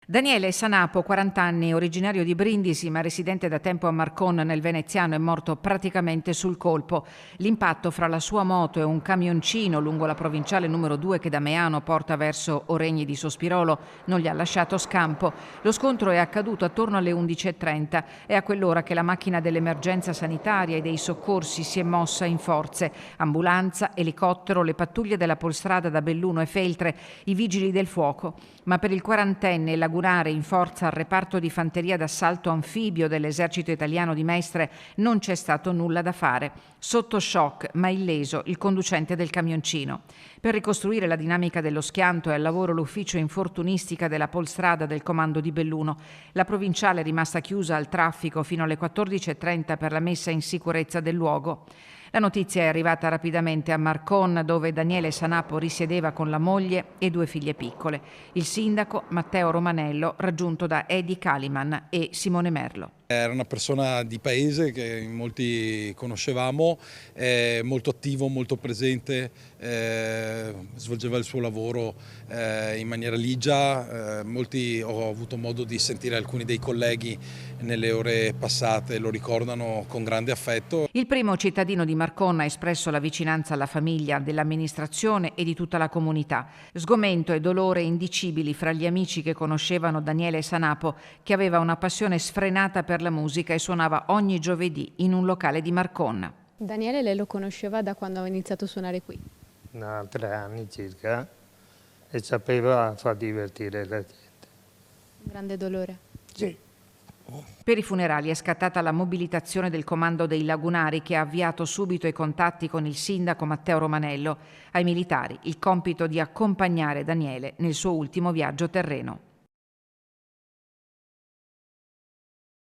Daniele Sanapo, 40 anni, originario di Brindisi ma residente da tempo a Marcon nel Veneziano, è morto praticamente sul colpo. L'impatto fra la sua moto e un camioncino lungo la provinciale numero 2 che da Meano porta verso Oregni di Sospirolo non gli ha lasciato scampo. Lo scontro è accaduto attorno alle 11:30. È a quell'ora che la macchina dell'emergenza sanitaria e dei soccorsi si è mossa in forze. Ambulanza, elicottero, le pattuglie della Polstrada da Belluno e Feltre, i vigili del fuoco. Ma per il quarantenne lagunare in forza al reparto di fanteria d'assalto anfibio dell'esercito italiano di Mestre non c'è stato nulla da fare. Sotto shock, ma illeso, il conducente del camioncino. Per ricostruire la dinamica dello schianto è al lavoro l'ufficio infortunistica della Polstrada del comando di Belluno. La provinciale è rimasta chiusa al traffico fino alle 14:30 per la messa in sicurezza del luogo. La notizia è arrivata rapidamente a Marcon, dove Daniele Sanapo risiedeva con la moglie e 2 figlie piccole. Il sindaco Matteo Romanello, raggiunto da Edi Caliman e Simone Merlo. Era una persona di paese che molti conoscevamo, molto attivo, molto presente, svolgeva il suo lavoro in maniera ligia. Ho avuto modo di sentire alcuni dei colleghi nelle ore passate, lo ricordano con grande affetto. Il primo cittadino di Marcon ha espresso la vicinanza alla famiglia, dell'amministrazione e di tutta la comunità. Sgomento e dolore indicibili fra gli amici che conoscevano Daniele Sanapo, che aveva una passione sfrenata per la musica e suonava ogni giovedì in un locale di Marcon. Daniele, lei lo conosceva da quando aveva iniziato a suonare qui? Da 3 anni circa, e sapeva far divertire la gente. Un grande dolore. Sì. Per i funerali è scattata la mobilitazione del comando dei lagunari, che ha avviato subito i contatti con il sindaco Matteo Romanello. Ai militari il compito di accompagnare Daniele nel suo ultimo viaggio terreno.